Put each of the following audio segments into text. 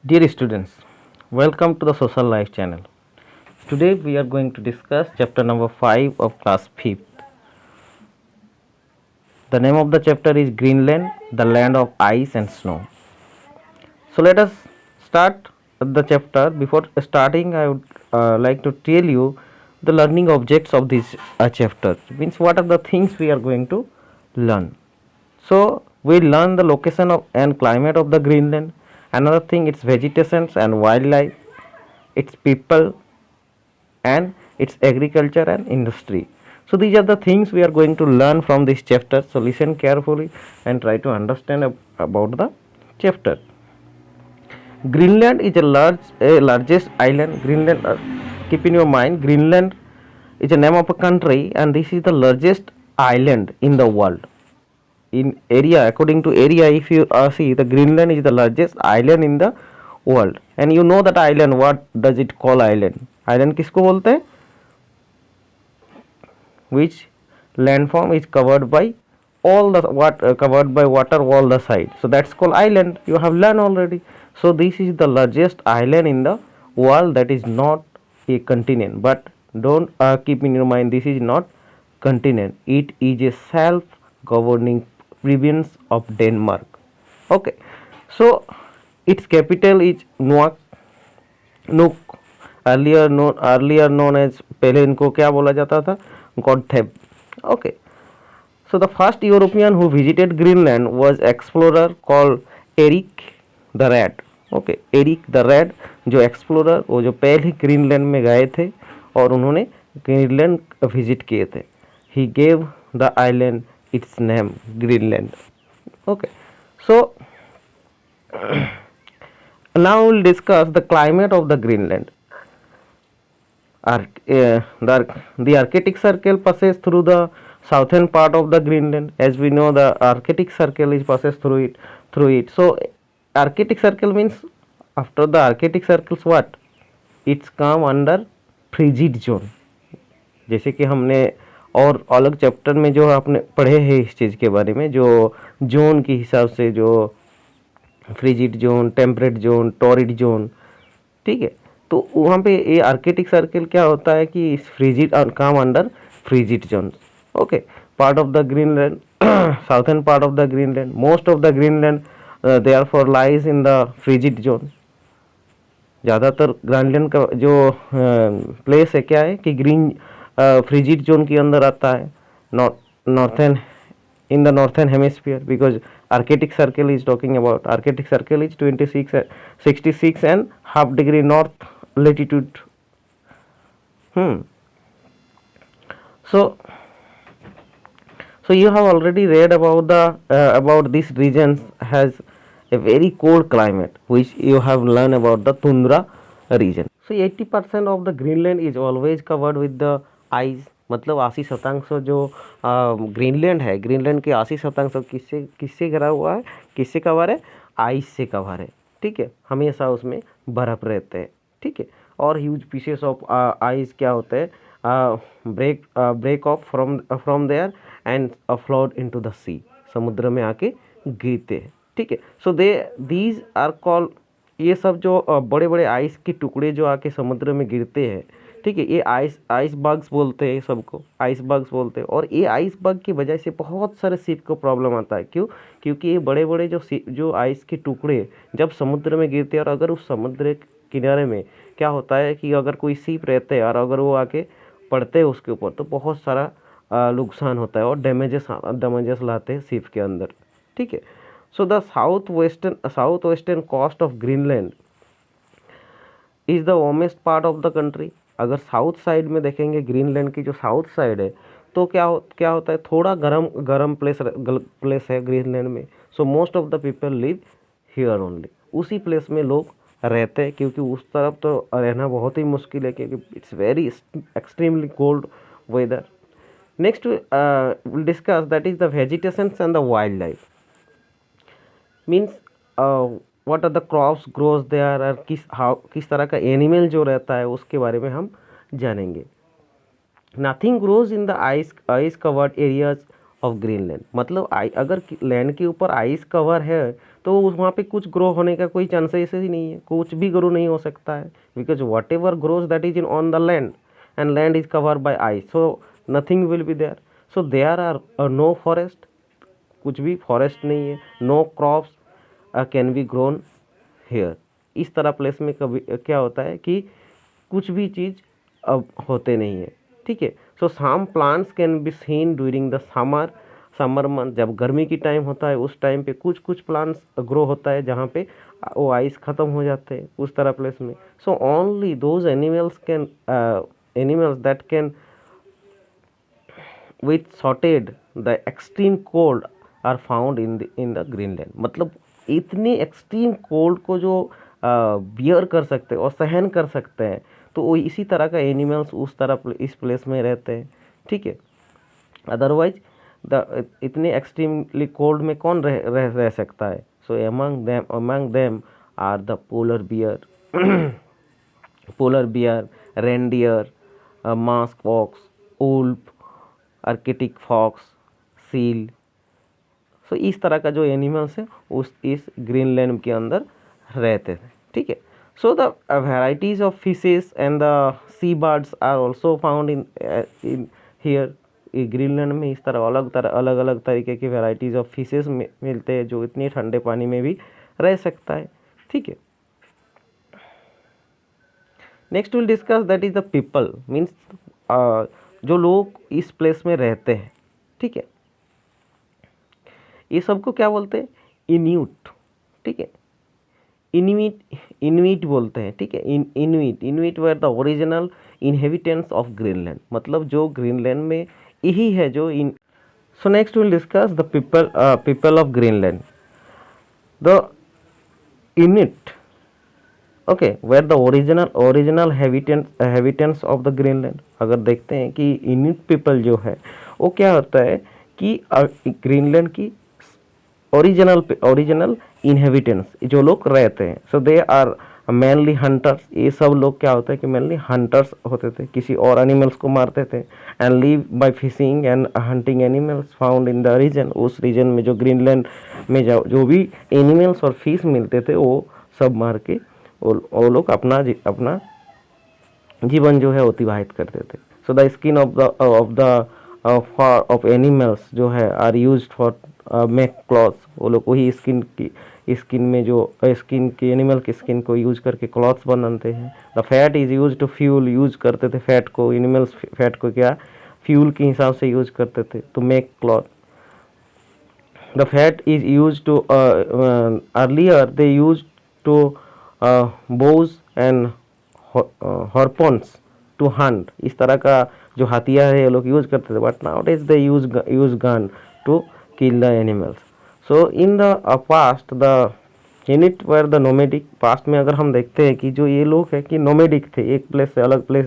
Dear students, welcome to the Social Life channel. Today we are going to discuss chapter number 5 of class 5th. The name of the chapter is Greenland, the land of ice and snow. So let us start the chapter. Before starting, I would like to tell you the learning objects of this chapter. Means what are the things we are going to learn. So we learn the location of and climate of the Greenland. Another thing, its vegetation and wildlife, its people, and its agriculture and industry. So these are the things we are going to learn from this chapter. So listen carefully and try to understand about the chapter. Greenland is a largest island. Greenland, keep in your mind, Greenland is a name of a country, and this is the largest island in the world. In area, according to area, if you see, the Greenland is the largest island in the world. And you know that island, what does it call island? Island किसको बोलते हैं? Which landform is covered by all the covered by water all the side, so that's called island. You have learned already. So this is the largest island in the world, that is not a continent. But don't keep in your mind, this is not continent, it is a self governing province of Denmark. Okay, so its capital is Nuuk, earlier known as, पहले इनको क्या बोला जाता था, Godthep. Okay, so the first European who visited Greenland was explorer called Erik the Red. Okay, Erik the Red जो explorer, वो जो पहले ग्रीनलैंड में गए थे और उन्होंने ग्रीनलैंड विजिट किए थे. He gave the island its name Greenland. Okay, so now we'll discuss the climate of the Greenland. The Arctic Circle passes through the southern part of the Greenland. As we know, the Arctic Circle is passes through it. So Arctic Circle means, after the Arctic Circles what? It's come under frigid zone. जैसे कि हमने और अलग chapter में जो आपने पढ़े हैं इस चीज़ के बारे में, जो जोन के हिसाब से, जो frigid zone, temperate zone, torrid zone, ठीक है. तो वहाँ पे ये आर्कटिक सर्कल क्या होता है कि फ्रिजिड काम under frigid zone. Okay, part of the Greenland, southern part of the Greenland, most of the Greenland therefore lies in the frigid zone. ज़्यादातर ग्रीनलैंड का जो प्लेस है क्या है कि ग्रीन फ्रिजिड जोन के अंदर आता है, northern in the northern hemisphere, because Arctic Circle is talking about, Arctic Circle is 66 and half degree north latitude. So you have already read about the about this region has a very cold climate, which you have learned about the tundra region. So 80% of the Greenland is always covered with the ice. मतलब 80% जो Greenland है, Greenland के 80% किससे घिरा हुआ है, किससे cover है? आइस से कवर है. ठीक है, हमेशा उसमें बर्फ़ रहते हैं. ठीक है, और ह्यूज पीसेस ऑफ आइस क्या होते हैं, break off from there and flowed into the sea, समुद्र में आके गिरते हैं. ठीक है, सो दीज आर कॉल्ड, ये सब जो बड़े बड़े आइस के टुकड़े जो आके समुद्र में गिरते हैं, ठीक है, ये आइस बग्स बोलते हैं, सबको आइस बग्स बोलते हैं. और ये आइस बग की वजह से बहुत सारे शिप को प्रॉब्लम आता है. क्यों? क्योंकि ये बड़े बड़े जो आइस के टुकड़े जब समुद्र में गिरते हैं, और अगर उस समुद्र के किनारे में क्या होता है कि अगर कोई शिप रहते हैं और अगर वो आके पड़ते हैं उसके ऊपर, तो बहुत सारा नुकसान होता है और डैमेजेस लाते हैं शिप के अंदर. ठीक है, so the south western coast of Greenland is the warmest part of the country. अगर साउथ साइड में देखेंगे, ग्रीनलैंड की जो साउथ साइड है, तो क्या होता है, थोड़ा गरम प्लेस है ग्रीनलैंड में. So most of the people live here only, उसी प्लेस में लोग रहते हैं, क्योंकि उस तरफ तो रहना बहुत ही मुश्किल है, क्योंकि it's very extremely cold weather. Next will discuss that is the vegetation and the wildlife. Means what are the crops grows there, और किस तरह का एनिमल जो रहता है उसके बारे में हम जानेंगे. Nothing grows in the ice covered areas of Greenland. मतलब अगर लैंड के ऊपर आइस कवर है तो वहाँ पे कुछ ग्रो होने का कोई चांसेस ही नहीं है, कुछ भी ग्रो नहीं हो सकता है, because whatever grows that is in on the land and land is covered by ice, so nothing will be there, so there are no forest, कुछ भी फॉरेस्ट नहीं है, no crops can be grown here. इस तरह place में कभी क्या होता है कि कुछ भी चीज़ अब होते नहीं है, ठीक है। So some plants can be seen during the summer month, जब गर्मी की टाइम होता है उस टाइम पे कुछ कुछ प्लांट्स ग्रो होता है जहाँ पे वो आइस ख़त्म हो जाते हैं उस तरह प्लेस में। So only those animals that can with sorted the extreme cold are found in the Greenland. मतलब इतनी एक्सट्रीम कोल्ड को जो बियर कर सकते हैं और सहन कर सकते हैं, तो वो इसी तरह का एनिमल्स उस तरह इस प्लेस में रहते हैं, ठीक है। अदरवाइज इतने एक्सट्रीमली कोल्ड में कौन रह सकता है। So among them are the polar bear, reindeer, musk fox, wolf, arctic fox, seal. सो इस तरह का जो एनिमल्स है इस ग्रीनलैंड के अंदर रहते थे, ठीक है। So the varieties of fishes and the sea birds are also found in here. Greenland में इस तरह अलग अलग तरीके की वेराइटीज ऑफ फिशेस मिलते हैं जो इतने ठंडे पानी में भी रह सकता है, ठीक है। Next will discuss that is the people, means जो लोग इस प्लेस में रहते हैं, ठीक है। ये सबको क्या बोलते हैं, इन्यूट, ठीक है। इनुइट बोलते हैं, ठीक है। Inuit were the original inhabitants of Greenland, मतलब जो ग्रीनलैंड में यही है जो इन। So next will discuss the people of Greenland. The Inuit, okay, were the original habitants of the Greenland. अगर देखते हैं कि इनुइट पीपल जो है वो क्या होता है कि ग्रीनलैंड की ओरिजिनल इनहेबिटेंट्स जो लोग रहते हैं। सो दे आर मेनली हंटर्स। ये सब लोग क्या होता है कि मेनली हंटर्स होते थे, किसी और एनिमल्स को मारते थे। And live by fishing and hunting animals found in the region. उस रीजन में जो ग्रीनलैंड में जो भी एनिमल्स और फिश मिलते थे वो सब मार के वो लोग अपना जीवन जो है अतिवाहित करते थे। So the skin of animals जो है are used for make clothes. वो लोग वही स्किन में जो स्किन की एनिमल की स्किन को यूज करके क्लॉथ्स बनाते हैं। The fat is use to fuel, use करते थे फैट को, एनिमल्स फैट को क्या फ्यूल के हिसाब से यूज करते थे to make cloth. The fat is use to earlier they use to bows and harpoons to hunt. इस तरह का जो हथियार है ये लोग यूज करते थे, but nowadays they use gun to kill the animals. So in the past the unit were the nomadic. past में अगर हम देखते हैं कि जो ये लोग है कि nomadic थे, एक प्लेस से अलग प्लेस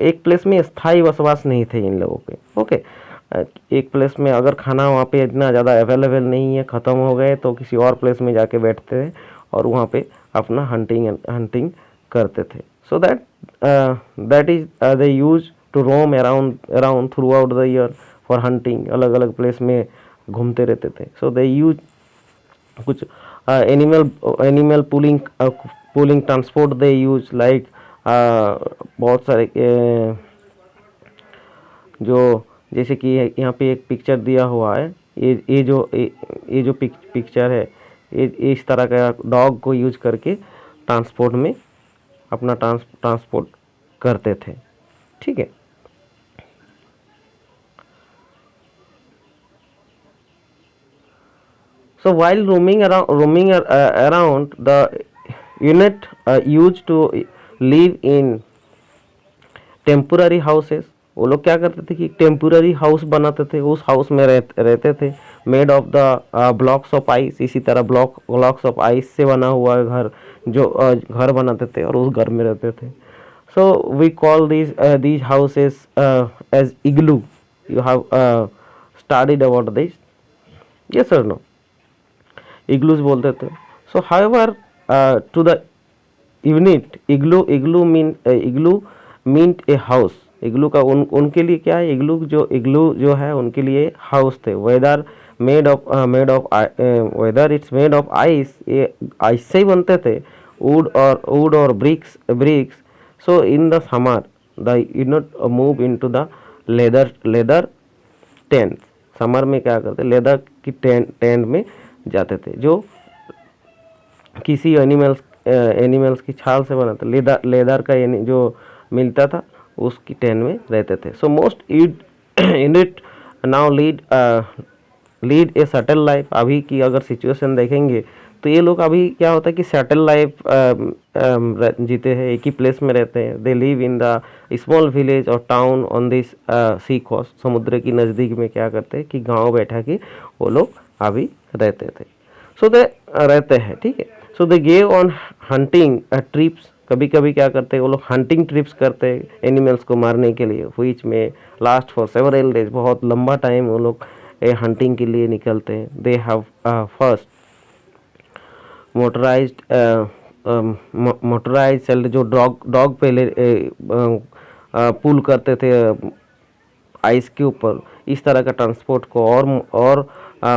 एक प्लेस में स्थायी बसवास नहीं थे इन लोगों के, ओके। एक प्लेस में अगर खाना वहाँ पे इतना ज़्यादा अवेलेबल नहीं है, ख़त्म हो गए, तो किसी और प्लेस में जाके बैठते थे और वहाँ पे अपना हंटिंग करते थे। So that is they use to roam around throughout the year for hunting. अलग अलग प्लेस में घूमते रहते थे। सो दे यूज कुछ animal pulling transport they use like बहुत सारे जो जैसे कि यहाँ पे एक पिक्चर दिया हुआ है, ये जो पिक्चर है ये इस तरह का डॉग को यूज करके ट्रांसपोर्ट में अपना ट्रांसपोर्ट करते थे, ठीक है। So while roaming around, the unit used to live in temporary houses. वो लोग क्या करते थे कि टेम्पोररी हाउस बनाते थे, उस हाउस में रहते थे। Made of the blocks of ice, इसी तरह ब्लॉक्स ऑफ आइस से बना हुआ घर जो घर बनाते थे और उस घर में रहते थे। So we call these houses as igloo. You have studied about this, yes or no? Igloos बोलते थे। So however to the Inuit igloo meant a house. Igloo का उनके लिए क्या है, इग्लू जो है उनके लिए हाउस थे। Made of weather it's made of ice, ये आइस से ही बनते थे, वुड और bricks. So in the summer the you not move into the leather tent. Summer में क्या करते, लेदर की टेंट में जाते थे, जो किसी एनिमल्स की छाल से बना था, लेदर का जो मिलता था उसकी टेंट में रहते थे. So most in it now lead A settle life. अभी की अगर सिचुएशन देखेंगे तो ये लोग अभी क्या होता है कि सेटल लाइफ जीते हैं, एक ही प्लेस में रहते हैं. They live in the small village और town on this sea coast. समुद्र की नज़दीक में क्या करते हैं कि गांव बैठा के वो लोग अभी रहते थे. सो दे रहते हैं, ठीक है. So they gave on hunting trips. कभी कभी क्या करते हैं वो लोग हंटिंग ट्रिप्स करते हैं एनिमल्स को मारने के लिए, व्हिच में लास्ट फॉर सेवरल डेज. बहुत लंबा टाइम वो लोग हंटिंग के लिए निकलते हैं. They have first motorized sled, जो डॉग पहले पुल करते थे आइस के ऊपर, इस तरह का ट्रांसपोर्ट को और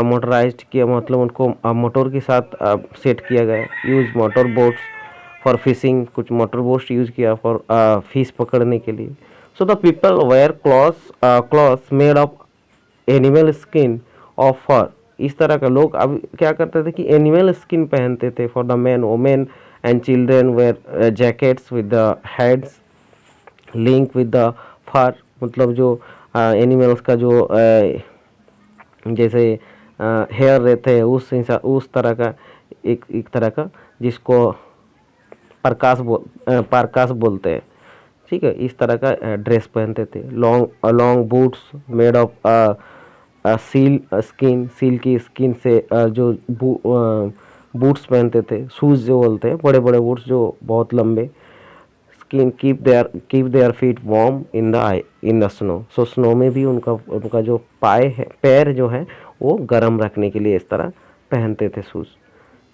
मोटराइज्ड किया, मतलब उनको मोटर के साथ सेट किया गया. Use motor boats for fishing, कुछ मोटर बोट्स यूज किया फॉर फिश पकड़ने के लिए. So the people wear clothes made of animal skin of fur. इस तरह का लोग अब क्या करते थे कि एनिमल स्किन पहनते थे. For the man, women and children wear jackets with the heads link with the fur. मतलब जो एनिमल्स का जो जैसे हेयर रहते हैं उस तरह का एक तरह का, जिसको पारकास बोलते हैं, ठीक है. इस तरह का ड्रेस पहनते थे. Long boots made of seal की स्किन से जो बूट्स पहनते थे. शूज़ जो बोलते हैं, बड़े बड़े बूट्स जो बहुत लंबे. Skin keep their feet warm in the snow. So snow में भी उनका जो पैर जो है वो गर्म रखने के लिए इस तरह पहनते थे shoes.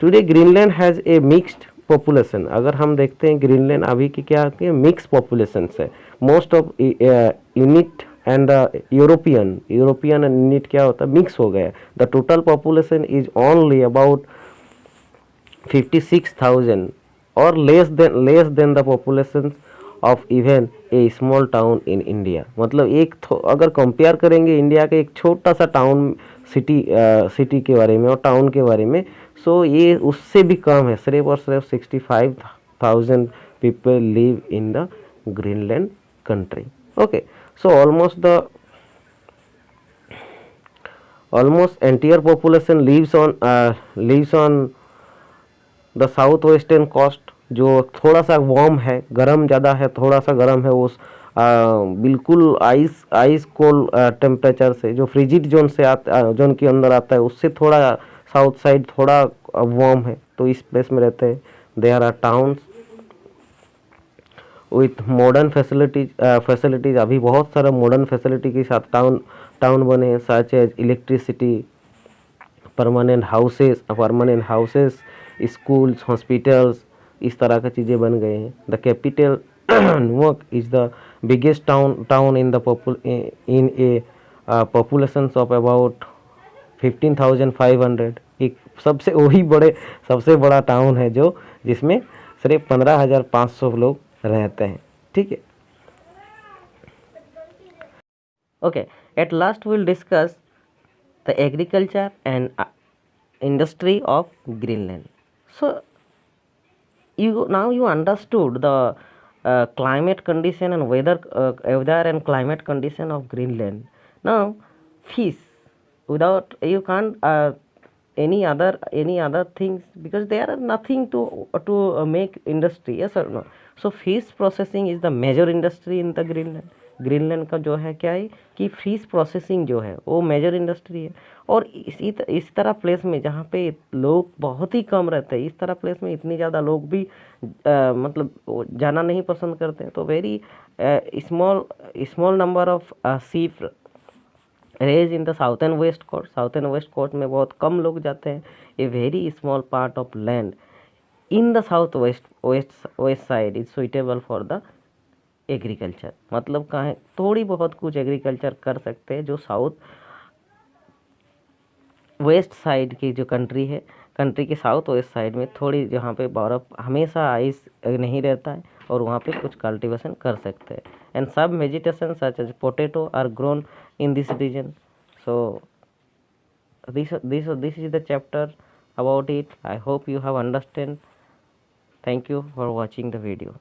Today Greenland has a mixed population. अगर हम देखते हैं ग्रीनलैंड अभी की क्या आती है, मिक्स पॉपुलेशन है. Most of unit and European and unit क्या होता है, मिक्स हो गया. The total population is only about 56,000 और less than the population of even a small town in India. मतलब अगर कंपेयर करेंगे इंडिया के एक छोटा सा टाउन सिटी के बारे में और टाउन के बारे में, सो ये उससे भी कम है. सिर्फ और सिर्फ 65,000 people live in the Greenland country. Okay, so almost entire population lives on the south western coast, जो थोड़ा सा वार्म है, गर्म ज़्यादा है, थोड़ा सा गर्म है. उस बिल्कुल आइस कोल्ड टेम्परेचर से, जो फ्रिजिड जोन के अंदर आता है, उससे थोड़ा साउथ साइड थोड़ा वार्म है, तो इस प्लेस में रहते हैं. There are towns with modern facilities. अभी बहुत सारा मॉडर्न फैसिलिटी के साथ टाउन बने हैं, such as electricity, permanent houses, schools, hospitals, इस तरह का चीज़ें बन गए हैं. The capital New York is the biggest town in a population of about 15,500. एक सबसे बड़ा टाउन है जिसमें सिर्फ 15,500 लोग रहते हैं, ठीक है. Okay, at last will discuss the agriculture and industry of Greenland. So you understood the climate condition and weather and climate condition of Greenland. Now fish, without you can't any other things, because there are nothing to make industry, yes or no. So fish processing is the major industry in the Greenland का जो है क्या है कि fish processing जो है वो major industry है. और इस तरह प्लेस में जहाँ पे लोग बहुत ही कम रहते हैं, इस तरह प्लेस में इतनी ज़्यादा लोग भी मतलब जाना नहीं पसंद करते हैं. तो very small number of sheep raise in the south and west coast में बहुत कम लोग जाते हैं. A very small part of land in the south west side is suitable for the agriculture. मतलब कहाँ थोड़ी बहुत कुछ एग्रीकल्चर कर सकते हैं जो साउथ वेस्ट साइड की जो कंट्री है, कंट्री के साउथ वेस्ट साइड में थोड़ी जहाँ पे बर्फ़ हमेशा आइस नहीं रहता है, और वहाँ पे कुछ कल्टीवेशन कर सकते हैं। एंड सब vegetation such as potato are grown in this region. So this is the chapter about it. I hope you have understand. Thank you for watching the video.